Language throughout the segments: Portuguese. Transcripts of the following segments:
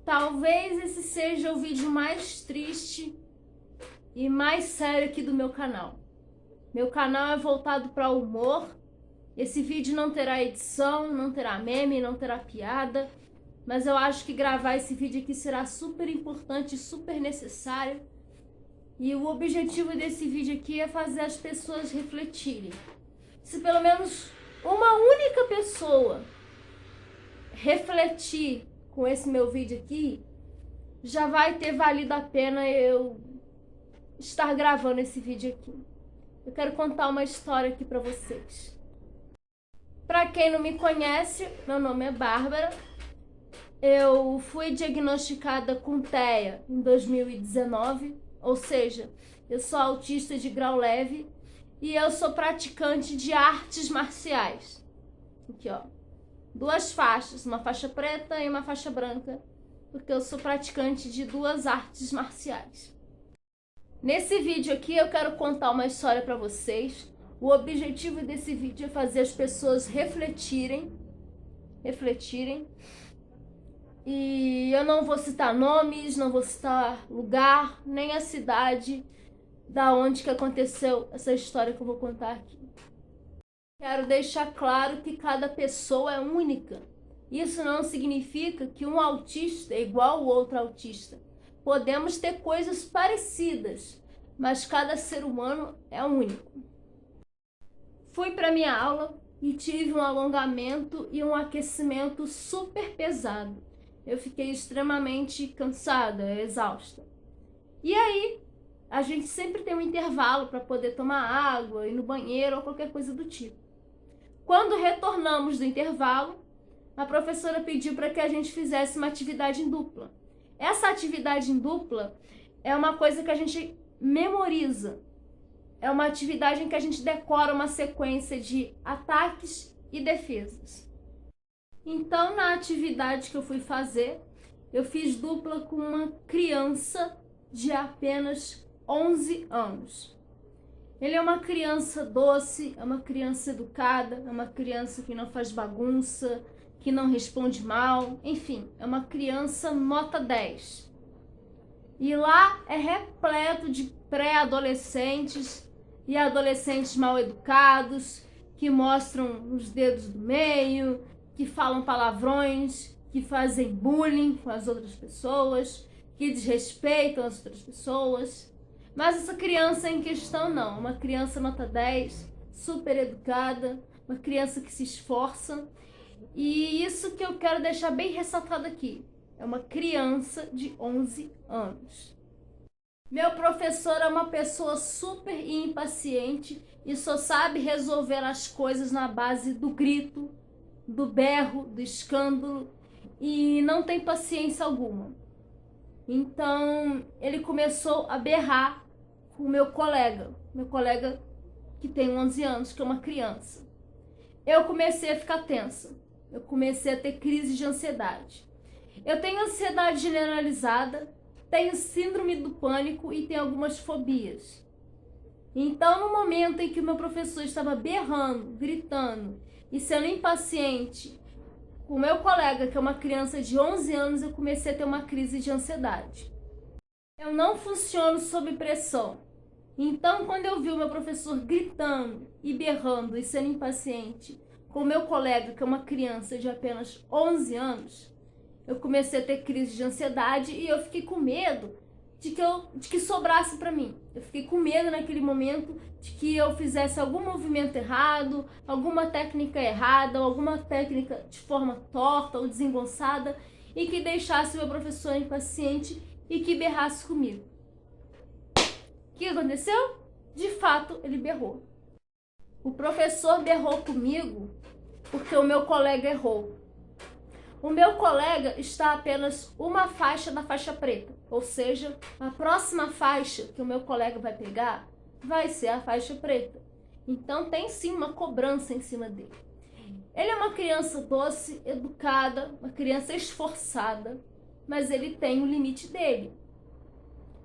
Talvez esse seja o vídeo mais triste e mais sério aqui do meu canal. Meu canal é voltado para humor. Esse vídeo não terá edição, não terá meme, não terá piada. Mas eu acho que gravar esse vídeo aqui será super importante e super necessário. E o objetivo desse vídeo aqui é fazer as pessoas refletirem. Se pelo menos uma única pessoa refletir com esse meu vídeo aqui, já vai ter valido a pena eu estar gravando esse vídeo aqui. Eu quero contar uma história aqui pra vocês. Pra quem não me conhece, meu nome é Bárbara. Eu fui diagnosticada com TEA em 2019, ou seja, eu sou autista de grau leve e eu sou praticante de artes marciais. Aqui, ó. 2 faixas, uma faixa preta e uma faixa branca, porque eu sou praticante de 2 artes marciais. Nesse vídeo aqui eu quero contar uma história para vocês. O objetivo desse vídeo é fazer as pessoas refletirem. E eu não vou citar nomes, não vou citar lugar, nem a cidade da onde que aconteceu essa história que eu vou contar aqui. Quero deixar claro que cada pessoa é única. Isso não significa que um autista é igual ao outro autista. Podemos ter coisas parecidas, mas cada ser humano é único. Fui para minha aula e tive um alongamento e um aquecimento super pesado. Eu fiquei extremamente cansada, exausta. E aí, a gente sempre tem um intervalo para poder tomar água, ir no banheiro ou qualquer coisa do tipo. Quando retornamos do intervalo, a professora pediu para que a gente fizesse uma atividade em dupla. Essa atividade em dupla é uma coisa que a gente memoriza. É uma atividade em que a gente decora uma sequência de ataques e defesas. Então, na atividade que eu fui fazer, eu fiz dupla com uma criança de apenas 11 anos. Ele é uma criança doce, é uma criança educada, é uma criança que não faz bagunça, que não responde mal, enfim, é uma criança nota 10. E lá é repleto de pré-adolescentes e adolescentes mal educados, que mostram os dedos do meio, que falam palavrões, que fazem bullying com as outras pessoas, que desrespeitam as outras pessoas. Mas essa criança em questão não, uma criança nota 10, super educada, uma criança que se esforça. E isso que eu quero deixar bem ressaltado aqui, é uma criança de 11 anos. Meu professor é uma pessoa super impaciente e só sabe resolver as coisas na base do grito, do berro, do escândalo e não tem paciência alguma. Então ele começou a berrar com o meu colega que tem 11 anos, que é uma criança. Eu comecei a ficar tensa, eu comecei a ter crise de ansiedade. Eu tenho ansiedade generalizada, tenho síndrome do pânico e tenho algumas fobias. Então, no momento em que o meu professor estava berrando, gritando e sendo impaciente com o meu colega, que é uma criança de 11 anos, eu comecei a ter uma crise de ansiedade. Eu não funciono sob pressão. Então, quando eu vi o meu professor gritando e berrando e sendo impaciente com o meu colega, que é uma criança de apenas 11 anos, eu comecei a ter crise de ansiedade e eu fiquei com medo de que sobrasse para mim. Eu fiquei com medo naquele momento de que eu fizesse algum movimento errado, alguma técnica errada, ou alguma técnica de forma torta ou desengonçada e que deixasse o meu professor impaciente e que berrasse comigo. O que aconteceu? De fato, ele berrou. O professor berrou comigo porque o meu colega errou. O meu colega está a apenas uma faixa da faixa preta, ou seja, a próxima faixa que o meu colega vai pegar vai ser a faixa preta. Então tem sim uma cobrança em cima dele. Ele é uma criança doce, educada, uma criança esforçada, mas ele tem o limite dele.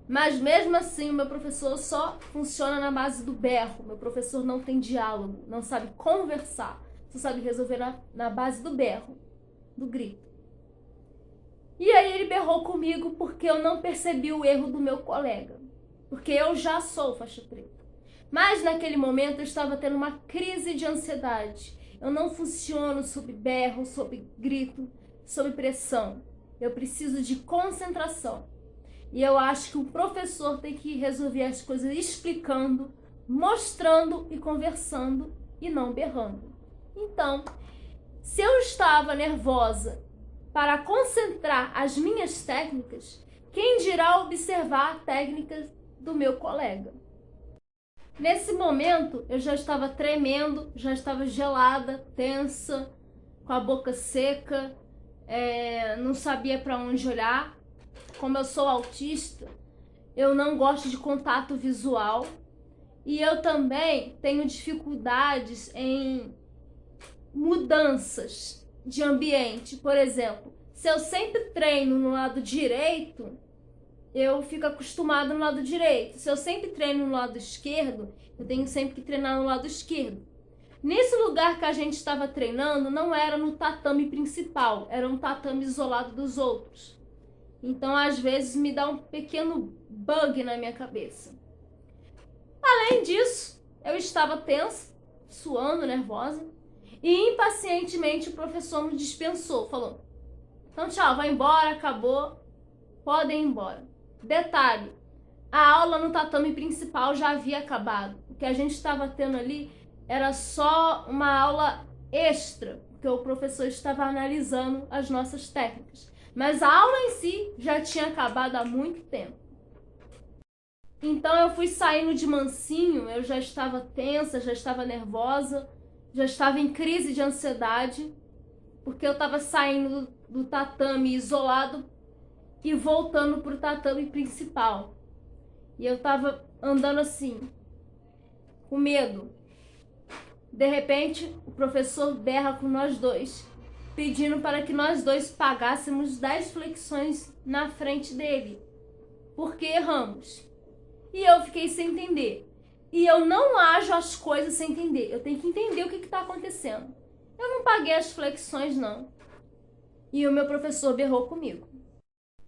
Mas mesmo assim, o meu professor só funciona na base do berro. Meu professor não tem diálogo, não sabe conversar, só sabe resolver na base do berro, do grito. E aí ele berrou comigo porque eu não percebi o erro do meu colega. Porque eu já sou faixa preta. Mas naquele momento eu estava tendo uma crise de ansiedade. Eu não funciono sob berro, sob grito, sob pressão. Eu preciso de concentração. E eu acho que o professor tem que resolver as coisas explicando, mostrando e conversando e não berrando. Então, se eu estava nervosa para concentrar as minhas técnicas, quem dirá observar a técnica do meu colega? Nesse momento, eu já estava tremendo, já estava gelada, tensa, com a boca seca, não sabia para onde olhar. Como eu sou autista, eu não gosto de contato visual e eu também tenho dificuldades em mudanças de ambiente. Por exemplo, se eu sempre treino no lado direito, eu fico acostumado no lado direito. Se eu sempre treino no lado esquerdo, eu tenho sempre que treinar no lado esquerdo. Nesse lugar que a gente estava treinando, não era no tatame principal, era um tatame isolado dos outros. Então, às vezes, me dá um pequeno bug na minha cabeça. Além disso, eu estava tensa, suando, nervosa, e impacientemente o professor me dispensou, falou: então tchau, vai embora, acabou, podem ir embora. Detalhe, a aula no tatame principal já havia acabado. O que a gente estava tendo ali era só uma aula extra, porque o professor estava analisando as nossas técnicas. Mas a aula em si já tinha acabado há muito tempo. Então eu fui saindo de mansinho, eu já estava tensa, já estava nervosa, já estava em crise de ansiedade, porque eu estava saindo do tatame isolado e voltando para o tatame principal. E eu estava andando assim, com medo. De repente, o professor berra com nós dois, pedindo para que nós dois pagássemos 10 flexões na frente dele, porque erramos. E eu fiquei sem entender. E eu não ajo as coisas sem entender. Eu tenho que entender o que está acontecendo. Eu não paguei as flexões, não. E o meu professor berrou comigo.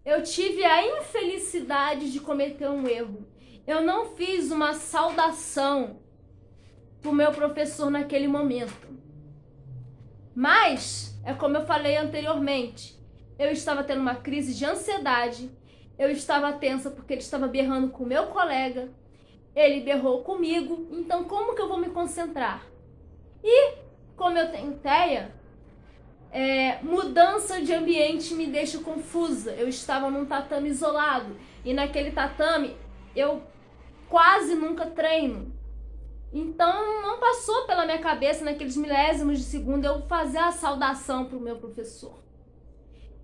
Eu tive a infelicidade de cometer um erro. Eu não fiz uma saudação para o meu professor naquele momento. Mas, é como eu falei anteriormente, eu estava tendo uma crise de ansiedade, eu estava tensa porque ele estava berrando com o meu colega, ele berrou comigo, então como que eu vou me concentrar? E, como eu tenho TEA, mudança de ambiente me deixa confusa. Eu estava num tatame isolado, e naquele tatame eu quase nunca treino. Então não passou pela minha cabeça naqueles milésimos de segundo eu fazer a saudação para o meu professor.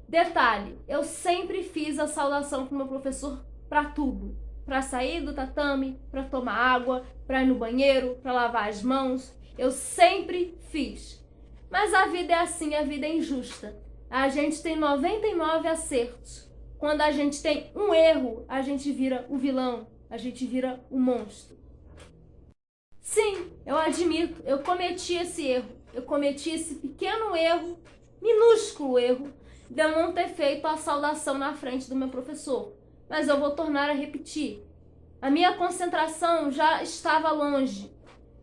Detalhe, eu sempre fiz a saudação para o meu professor para tudo. Para sair do tatame, para tomar água, para ir no banheiro, para lavar as mãos. Eu sempre fiz. Mas a vida é assim, a vida é injusta. A gente tem 99 acertos. Quando a gente tem um erro, a gente vira o vilão, a gente vira o monstro. Sim, eu admito, eu cometi esse erro. Eu cometi esse pequeno erro, minúsculo erro, de eu não ter feito a saudação na frente do meu professor. Mas eu vou tornar a repetir. A minha concentração já estava longe.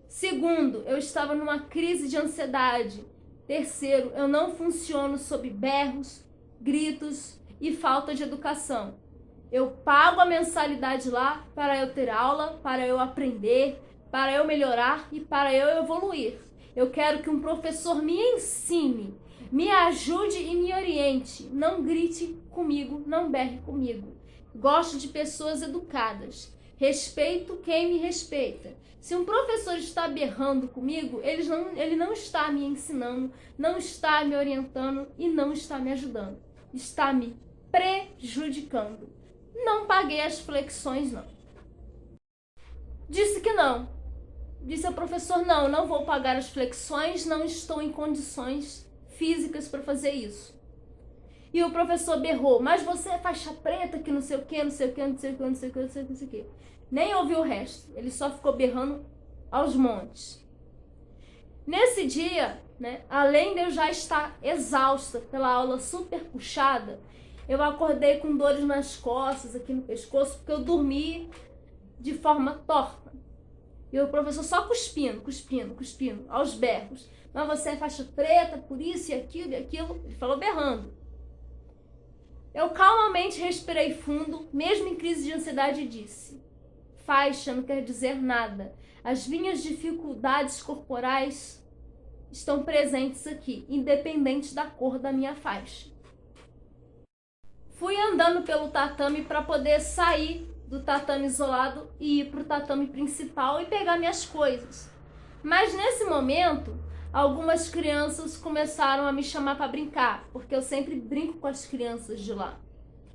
Segundo, eu estava numa crise de ansiedade. Terceiro, eu não funciono sob berros, gritos e falta de educação. Eu pago a mensalidade lá para eu ter aula, para eu aprender, para eu melhorar e para eu evoluir. Eu quero que um professor me ensine, me ajude e me oriente. Não grite comigo, não berre comigo. Gosto de pessoas educadas. Respeito quem me respeita. Se um professor está berrando comigo, ele não está me ensinando, não está me orientando e não está me ajudando. Está me prejudicando. Não paguei as flexões, não. Disse que não. Disse ao professor, não vou pagar as flexões, não estou em condições físicas para fazer isso. E o professor berrou, mas você é faixa preta, que não sei o que, não sei o que, não sei o que, não sei o que, não sei o que, não sei o que. Nem ouviu o resto, ele só ficou berrando aos montes. Nesse dia, além de eu já estar exausta pela aula super puxada, Eu acordei com dores nas costas, aqui no pescoço, porque eu dormi de forma torta. E o professor só cuspindo, aos berros. Mas você é faixa preta, por isso e aquilo e aquilo. Ele falou berrando. Eu calmamente respirei fundo, mesmo em crise de ansiedade, e disse: faixa não quer dizer nada. As minhas dificuldades corporais estão presentes aqui, independente da cor da minha faixa. Fui andando pelo tatame para poder sair do tatame isolado e ir para o tatame principal e pegar minhas coisas. Mas nesse momento, algumas crianças começaram a me chamar para brincar, porque eu sempre brinco com as crianças de lá.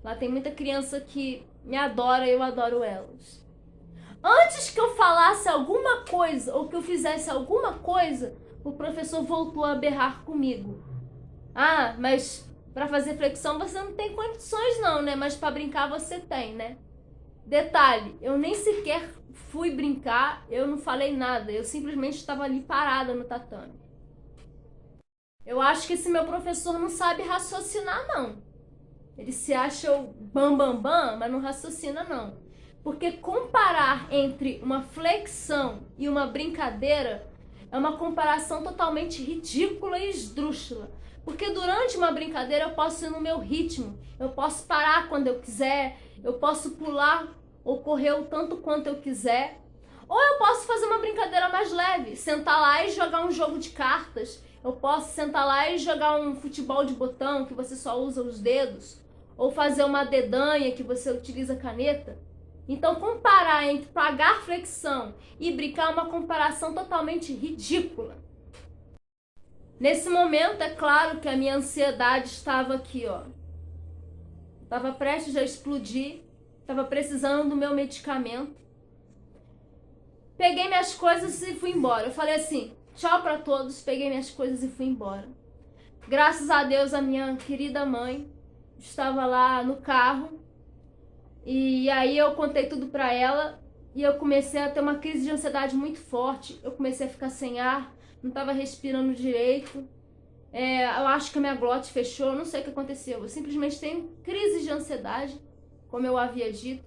Lá tem muita criança que me adora e eu adoro elas. Antes que eu falasse alguma coisa ou que eu fizesse alguma coisa, o professor voltou a berrar comigo. Ah, mas para fazer flexão você não tem condições não, né? Mas para brincar você tem, né? Detalhe, eu nem sequer fui brincar, eu não falei nada, eu simplesmente estava ali parada no tatame. Eu acho que esse meu professor não sabe raciocinar, não. Ele se acha o bam, mas não raciocina, não. Porque comparar entre uma flexão e uma brincadeira é uma comparação totalmente ridícula e esdrúxula. Porque durante uma brincadeira eu posso ir no meu ritmo, eu posso parar quando eu quiser, eu posso pular ou correr o tanto quanto eu quiser. Ou eu posso fazer uma brincadeira mais leve, sentar lá e jogar um jogo de cartas. Eu posso sentar lá e jogar um futebol de botão que você só usa os dedos. Ou fazer uma dedanha que você utiliza caneta. Então comparar entre pagar flexão e brincar é uma comparação totalmente ridícula. Nesse momento, é claro que a minha ansiedade estava aqui, ó. Estava prestes a explodir, estava precisando do meu medicamento. Peguei minhas coisas e fui embora. Eu falei assim, tchau pra todos, peguei minhas coisas e fui embora. Graças a Deus, a minha querida mãe estava lá no carro. E aí eu contei tudo pra ela e eu comecei a ter uma crise de ansiedade muito forte. Eu comecei a ficar sem ar, não estava respirando direito. Eu acho que a minha glote fechou, não sei o que aconteceu. Eu simplesmente tenho crise de ansiedade, como eu havia dito.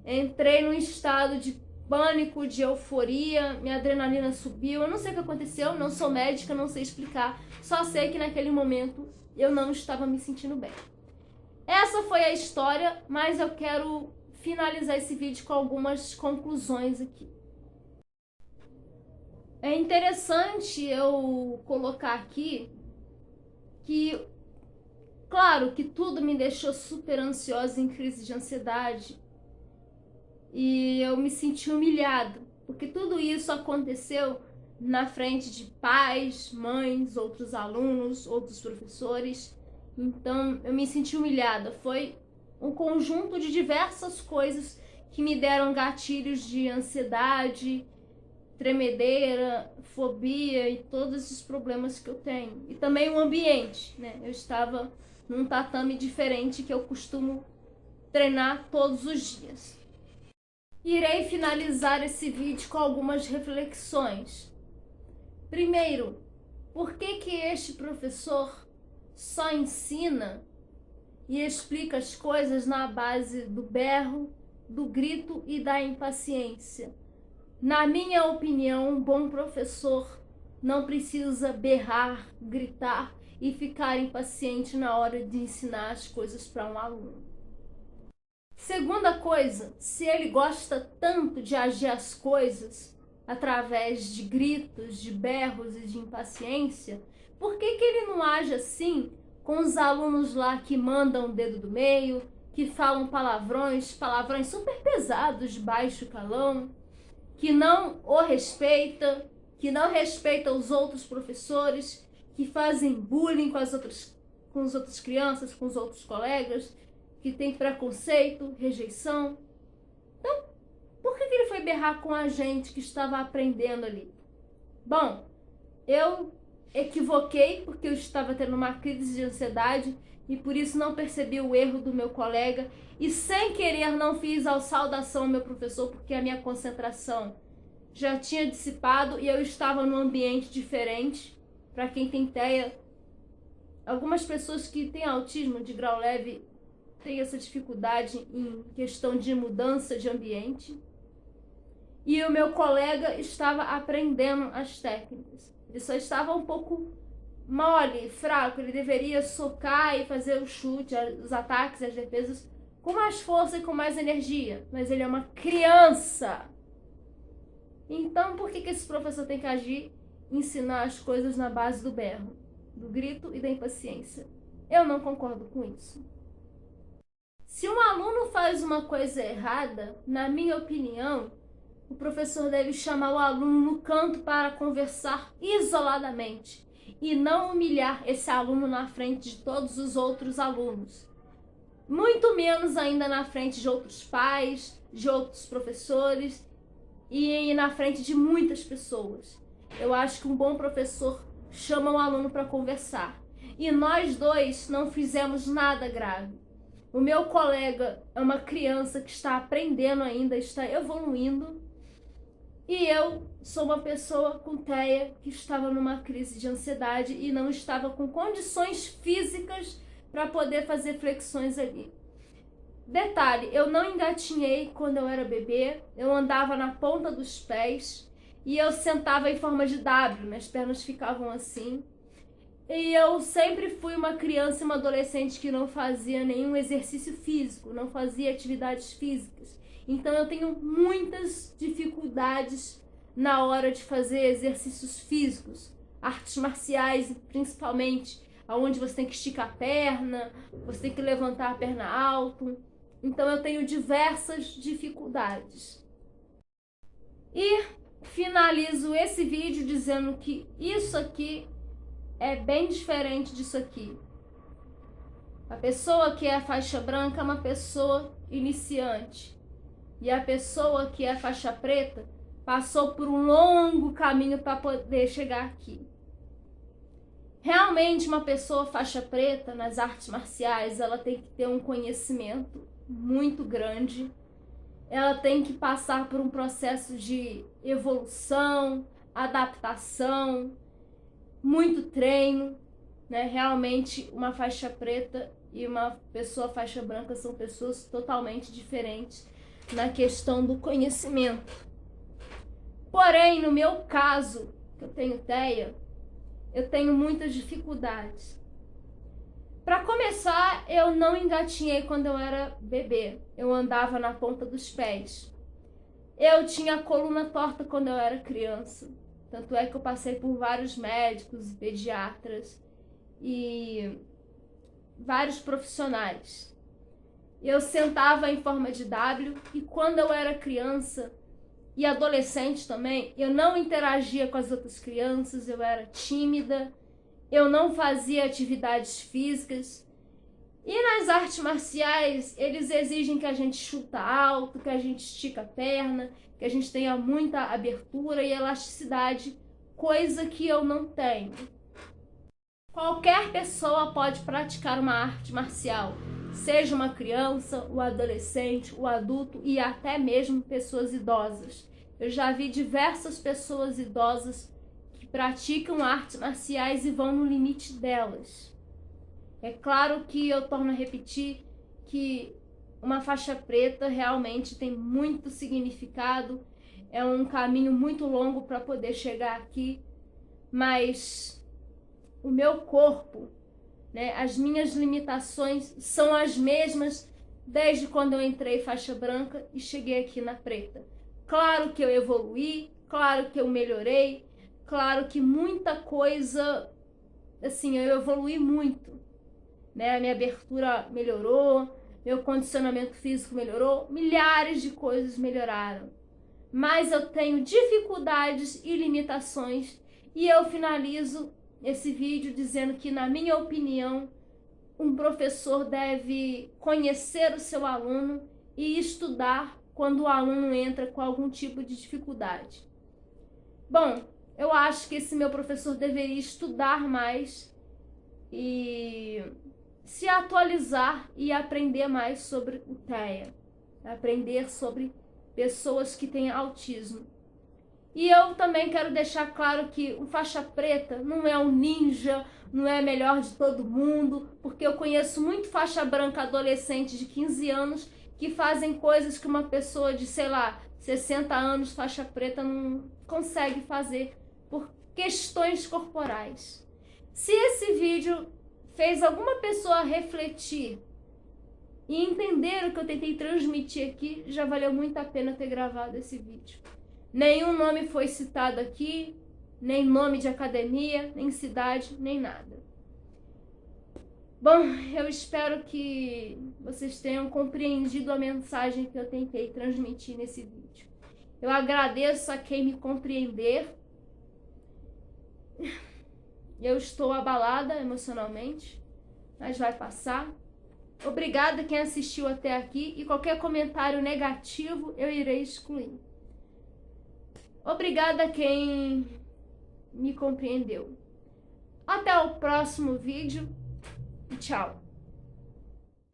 Entrei num estado de pânico, de euforia, minha adrenalina subiu. Eu não sei o que aconteceu, não sou médica, não sei explicar. Só sei que naquele momento eu não estava me sentindo bem. Essa foi a história, mas eu quero finalizar esse vídeo com algumas conclusões aqui. É interessante eu colocar aqui que, claro, que tudo me deixou super ansiosa, em crise de ansiedade, e eu me senti humilhada, porque tudo isso aconteceu na frente de pais, mães, outros alunos, outros professores. Então eu me senti humilhada. Foi um conjunto de diversas coisas que me deram gatilhos de ansiedade, tremedeira, fobia e todos esses problemas que eu tenho. E também o ambiente, né? Eu estava num tatame diferente que eu costumo treinar todos os dias. Irei finalizar esse vídeo com algumas reflexões. Primeiro, por que este professor só ensina e explica as coisas na base do berro, do grito e da impaciência? Na minha opinião, um bom professor não precisa berrar, gritar e ficar impaciente na hora de ensinar as coisas para um aluno. Segunda coisa, se ele gosta tanto de agir as coisas através de gritos, de berros e de impaciência, por que ele não age assim com os alunos lá que mandam o dedo do meio, que falam palavrões super pesados de baixo calão, que não o respeita, que não respeita os outros professores, que fazem bullying com as outras crianças, com os outros colegas, que tem preconceito, rejeição? Então, por que ele foi berrar com a gente que estava aprendendo ali? Bom, eu equivoquei porque eu estava tendo uma crise de ansiedade e por isso não percebi o erro do meu colega e sem querer não fiz a saudação ao meu professor porque a minha concentração já tinha dissipado e eu estava num ambiente diferente. Para quem tem TEA, algumas pessoas que têm autismo de grau leve tem essa dificuldade em questão de mudança de ambiente. E o meu colega estava aprendendo as técnicas. Ele só estava um pouco mole, fraco. Ele deveria socar e fazer o chute, os ataques, as defesas com mais força e com mais energia. Mas ele é uma criança. Então, por que esse professor tem que agir e ensinar as coisas na base do berro, do grito e da impaciência? Eu não concordo com isso. Se um aluno faz uma coisa errada, na minha opinião, o professor deve chamar o aluno no canto para conversar isoladamente e não humilhar esse aluno na frente de todos os outros alunos. Muito menos ainda na frente de outros pais, de outros professores e na frente de muitas pessoas. Eu acho que um bom professor chama o aluno para conversar. E nós dois não fizemos nada grave. O meu colega é uma criança que está aprendendo ainda, está evoluindo. E eu sou uma pessoa com TEA que estava numa crise de ansiedade e não estava com condições físicas para poder fazer flexões ali. Detalhe, eu não engatinhei quando eu era bebê, eu andava na ponta dos pés e eu sentava em forma de W, minhas pernas ficavam assim. E eu sempre fui uma criança e uma adolescente que não fazia nenhum exercício físico, não fazia atividades físicas. Então eu tenho muitas dificuldades na hora de fazer exercícios físicos, artes marciais principalmente, onde você tem que esticar a perna, você tem que levantar a perna alto. Então eu tenho diversas dificuldades. E finalizo esse vídeo dizendo que isso aqui é bem diferente disso aqui. A pessoa que é faixa branca é uma pessoa iniciante. E a pessoa que é faixa preta passou por um longo caminho para poder chegar aqui. Realmente, uma pessoa faixa preta nas artes marciais, ela tem que ter um conhecimento muito grande. Ela tem que passar por um processo de evolução, adaptação, muito treino, né? Realmente, uma faixa preta e uma pessoa faixa branca são pessoas totalmente diferentes na questão do conhecimento. Porém, no meu caso, que eu tenho TEA, eu tenho muitas dificuldades. Para começar, eu não engatinhei quando eu era bebê. Eu andava na ponta dos pés. Eu tinha a coluna torta quando eu era criança. Tanto é que eu passei por vários médicos, pediatras e vários profissionais. Eu sentava em forma de W e quando eu era criança e adolescente também, eu não interagia com as outras crianças, eu era tímida, eu não fazia atividades físicas. E nas artes marciais, eles exigem que a gente chuta alto, que a gente estica a perna, que a gente tenha muita abertura e elasticidade, coisa que eu não tenho. Qualquer pessoa pode praticar uma arte marcial, seja uma criança, o adolescente, o adulto e até mesmo pessoas idosas. Eu já vi diversas pessoas idosas que praticam artes marciais e vão no limite delas. É claro que eu torno a repetir que uma faixa preta realmente tem muito significado, é um caminho muito longo para poder chegar aqui, mas o meu corpo, né, as minhas limitações são as mesmas desde quando eu entrei faixa branca e cheguei aqui na preta. Claro que eu evoluí, claro que eu melhorei, claro que muita coisa, assim, eu evoluí muito, né? A minha abertura melhorou, meu condicionamento físico melhorou, milhares de coisas melhoraram. Mas eu tenho dificuldades e limitações e eu finalizo esse vídeo dizendo que, na minha opinião, um professor deve conhecer o seu aluno e estudar quando o aluno entra com algum tipo de dificuldade. Bom, eu acho que esse meu professor deveria estudar mais e se atualizar e aprender mais sobre o TEA, aprender sobre pessoas que têm autismo. E eu também quero deixar claro que o faixa preta não é um ninja, não é melhor de todo mundo, porque eu conheço muito faixa branca adolescente de 15 anos que fazem coisas que uma pessoa de, sei lá, 60 anos, faixa preta, não consegue fazer por questões corporais. Se esse vídeo fez alguma pessoa refletir e entender o que eu tentei transmitir aqui, já valeu muito a pena ter gravado esse vídeo. Nenhum nome foi citado aqui, nem nome de academia, nem cidade, nem nada. Bom, eu espero que vocês tenham compreendido a mensagem que eu tentei transmitir nesse vídeo. Eu agradeço a quem me compreender. Eu estou abalada emocionalmente, mas vai passar. Obrigada quem assistiu até aqui e qualquer comentário negativo eu irei excluir. Obrigada a quem me compreendeu. Até o próximo vídeo e tchau!